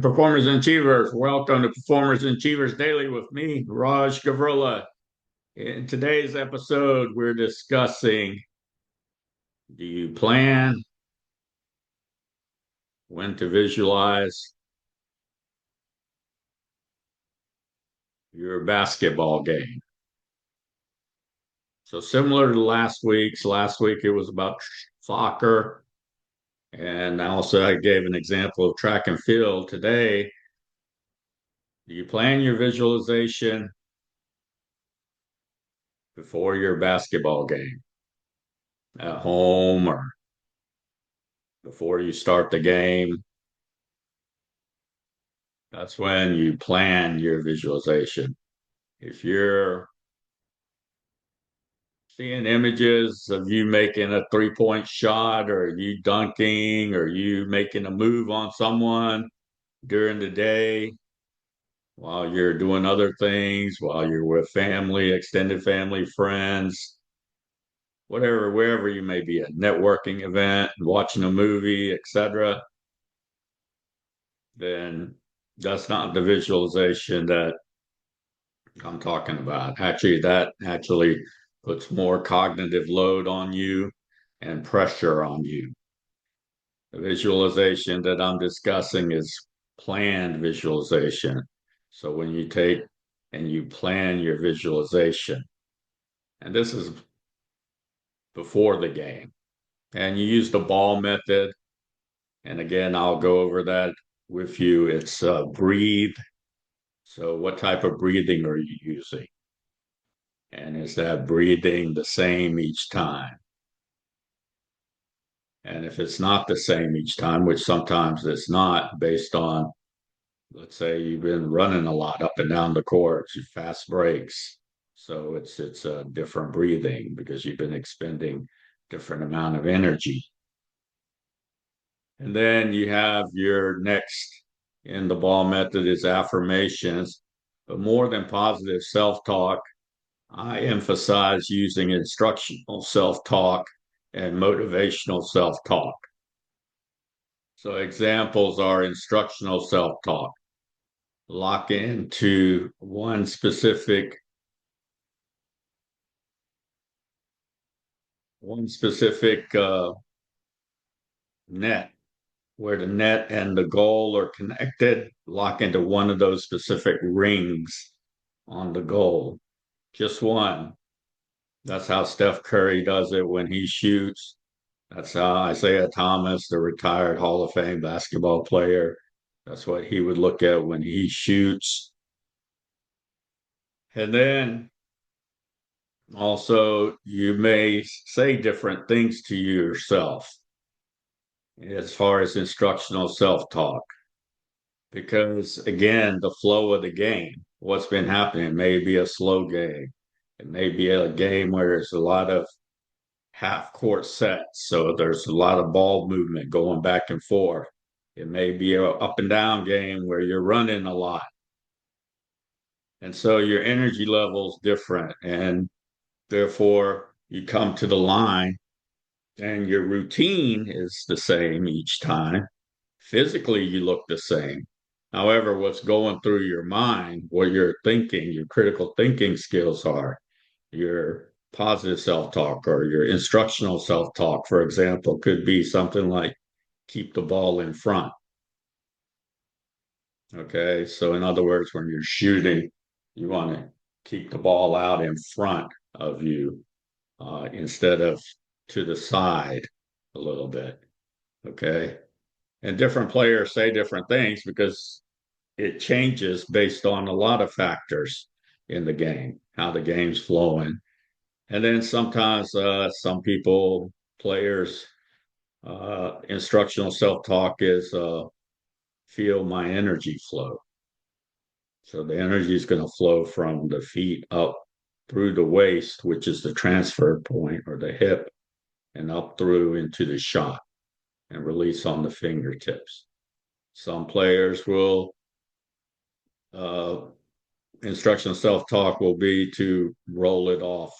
Performers and Achievers, welcome to Performers and Achievers Daily with me, Raj Gavurla. In today's episode, we're discussing, do you plan when to visualize your basketball game? So similar to last week it was about soccer, and also I gave an example of track and field. Today, do you plan your visualization before your basketball game at home or before you start the game? That's when you plan your visualization. If you're seeing images of you making a 3-point shot or you dunking or you making a move on someone during the day while you're doing other things, while you're with family, extended family, friends, whatever, wherever you may be, a networking event, watching a movie, etc., then that's not the visualization that I'm talking about. Actually, that actually puts more cognitive load on you and pressure on you. The visualization that I'm discussing is planned visualization. So when you take and you plan your visualization, and this is before the game, and you use the ball method. And again, I'll go over that with you. It's breathe. So what type of breathing are you using? And is that breathing the same each time? And if it's not the same each time, which sometimes it's not based on, let's say you've been running a lot up and down the court, you fast breaks. So it's a different breathing because you've been expending different amount of energy. And then you have your next in the ball method is affirmations, but more than positive self-talk, I emphasize using instructional self-talk and motivational self-talk. So examples are instructional self-talk. Lock into one specific net where the net and the goal are connected. Lock into one of those specific rings on the goal. Just one. That's how Steph Curry does it when he shoots. That's how Isaiah Thomas, the retired Hall of Fame basketball player, that's what he would look at when he shoots. And then also, you may say different things to yourself as far as instructional self talk, because again, the flow of the game, what's been happening, it may be a slow game, it may be a game where there's a lot of half court sets. So there's a lot of ball movement going back and forth. It may be a up and down game where you're running a lot. And so your energy level is different. And therefore, you come to the line and your routine is the same each time. Physically, you look the same. However, what's going through your mind, what you're thinking, your critical thinking skills are, your positive self-talk or your instructional self-talk, for example, could be something like keep the ball in front. Okay. So in other words, when you're shooting, you want to keep the ball out in front of you instead of to the side a little bit. Okay. And different players say different things because it changes based on a lot of factors in the game, how the game's flowing. And then sometimes some people, players, instructional self-talk is feel my energy flow. So the energy is going to flow from the feet up through the waist, which is the transfer point or the hip, and up through into the shot and release on the fingertips. Some players will, uh, instructional self-talk will be to roll it off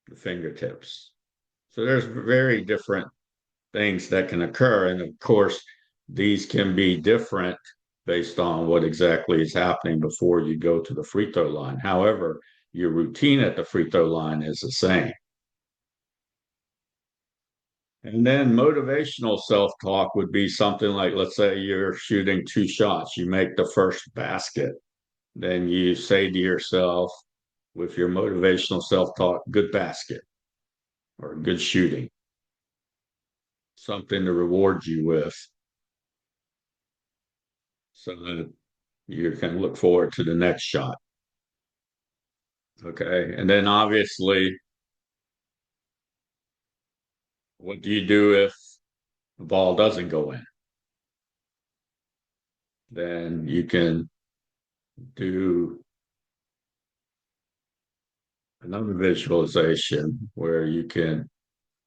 the fingertips. So there's very different things that can occur. And of course, these can be different based on what exactly is happening before you go to the free throw line. However, your routine at the free throw line is the same. And then motivational self talk would be something like, let's say you're shooting two shots, you make the first basket, then you say to yourself with your motivational self talk, good basket or good shooting, something to reward you with so that you can look forward to the next shot. Okay. And then obviously, what do you do if the ball doesn't go in? Then you can do another visualization where you can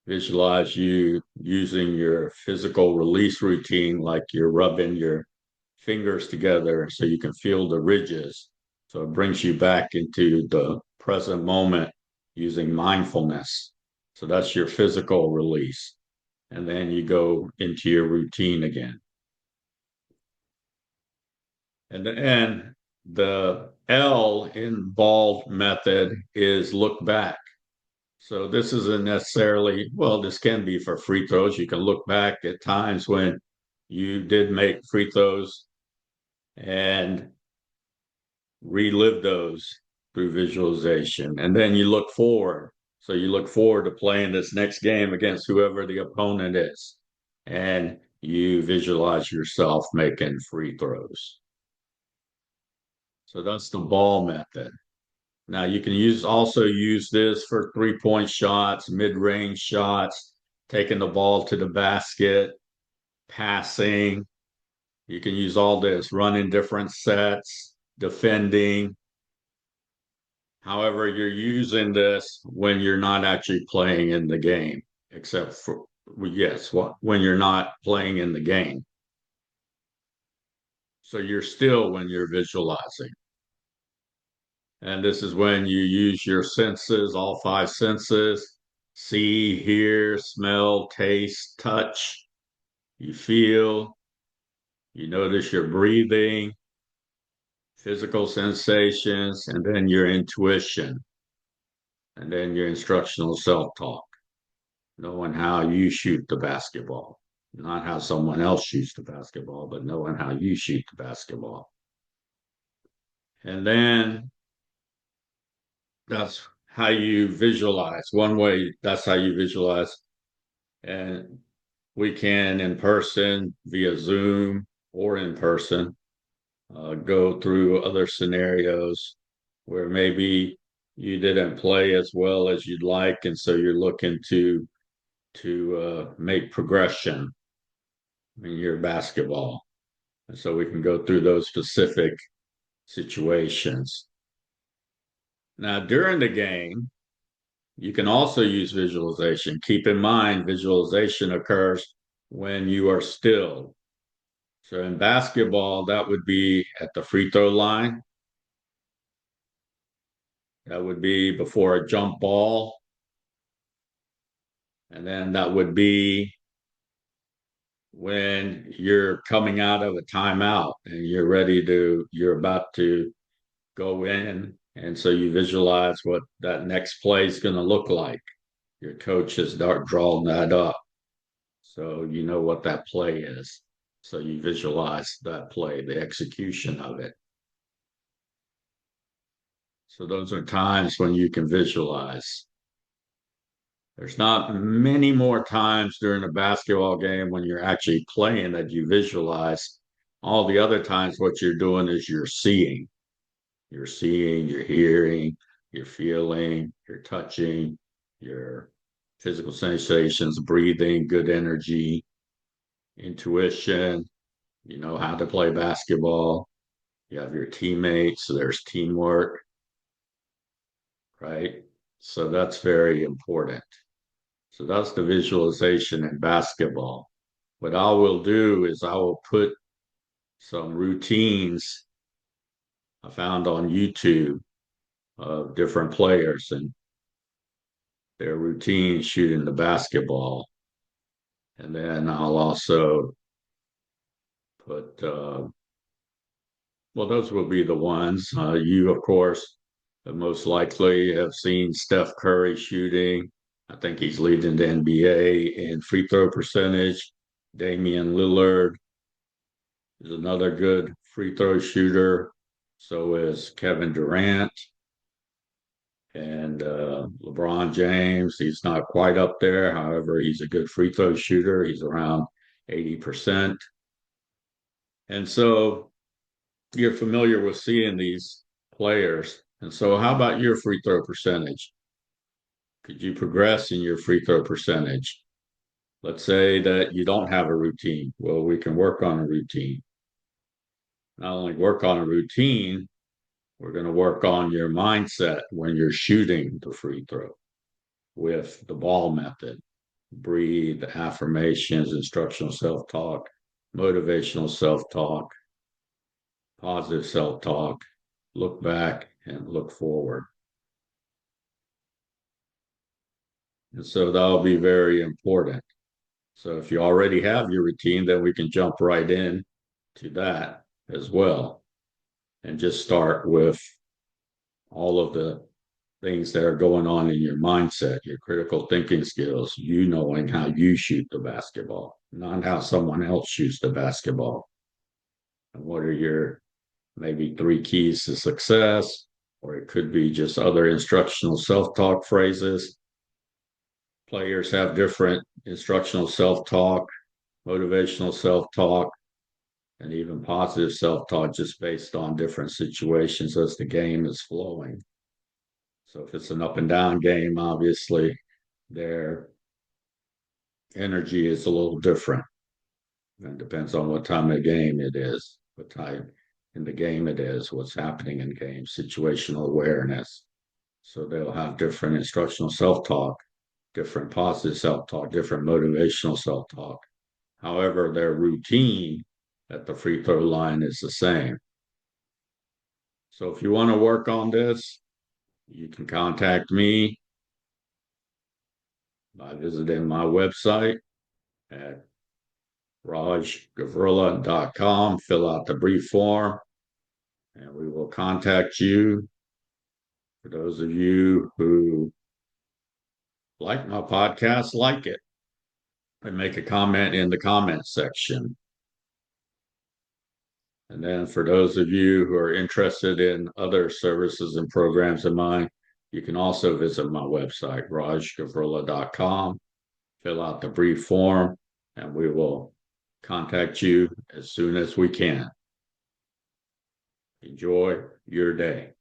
visualize you using your physical release routine, like you're rubbing your fingers together so you can feel the ridges. So it brings you back into the present moment using mindfulness. So that's your physical release. And then you go into your routine again. And then the L in ball method is look back. So this isn't necessarily, well, this can be for free throws. You can look back at times when you did make free throws and relive those through visualization. And then you look forward. So you look forward to playing this next game against whoever the opponent is. And you visualize yourself making free throws. So that's the ball method. Now you can use this for 3-point shots, mid-range shots, taking the ball to the basket, passing. You can use all this, running different sets, defending. However, you're using this when you're not actually playing in the game, except for, yes, when you're not playing in the game. So you're still when you're visualizing. And this is when you use your senses, all five senses: see, hear, smell, taste, touch. You feel, you notice your breathing, physical sensations, and then your intuition, and then your instructional self talk, knowing how you shoot the basketball, not how someone else shoots the basketball, but knowing how you shoot the basketball. And then that's how you visualize. One way, that's how you visualize. And we can in person via Zoom or in person go through other scenarios where maybe you didn't play as well as you'd like, and so you're looking to make progression in your basketball. And so we can go through those specific situations. Now, during the game, you can also use visualization. Keep in mind, visualization occurs when you are still. So in basketball, that would be at the free throw line. That would be before a jump ball. And then that would be when you're coming out of a timeout and you're about to go in. And so you visualize what that next play is going to look like. Your coach has drawn that up. So you know what that play is. So you visualize that play, the execution of it. So those are times when you can visualize. There's not many more times during a basketball game when you're actually playing that you visualize. All the other times, what you're doing is you're seeing. You're seeing, you're hearing, you're feeling, you're touching, your physical sensations, breathing, good energy, intuition. You know how to play basketball. You have your teammates, so there's teamwork, right? So that's very important. So that's the visualization in basketball. What I will do is I will put some routines I found on YouTube of different players and their routines shooting the basketball. And then I'll also But well, those will be the ones. You, of course, most likely have seen Steph Curry shooting. I think he's leading the NBA in free throw percentage. Damian Lillard is another good free throw shooter. So is Kevin Durant and LeBron James. He's not quite up there. However, he's a good free throw shooter. He's around 80%. And so you're familiar with seeing these players. And so, how about your free throw percentage? Could you progress in your free throw percentage? Let's say that you don't have a routine. Well, we can work on a routine. Not only work on a routine, we're going to work on your mindset when you're shooting the free throw with the ball method. Breathe, affirmations, instructional self talk, motivational self talk, positive self talk, look back and look forward. And so that'll be very important. So if you already have your routine, then we can jump right in to that as well and just start with all of the things that are going on in your mindset, your critical thinking skills, you knowing how you shoot the basketball, not how someone else shoots the basketball. And what are your maybe three keys to success? Or it could be just other instructional self talk phrases. Players have different instructional self talk, motivational self talk, and even positive self talk just based on different situations as the game is flowing. So if it's an up and down game, obviously their energy is a little different. It depends on what time of game it is, what time in the game it is, what's happening in the game, situational awareness. So they'll have different instructional self talk, different positive self talk, different motivational self talk. However, their routine at the free throw line is the same. So if you want to work on this, you can contact me by visiting my website at rajgavurla.com. Fill out the brief form and we will contact you. For those of you who like my podcast, like it and make a comment in the comment section. And then for those of you who are interested in other services and programs of mine, you can also visit my website, rajgavurla.com, fill out the brief form, and we will contact you as soon as we can. Enjoy your day.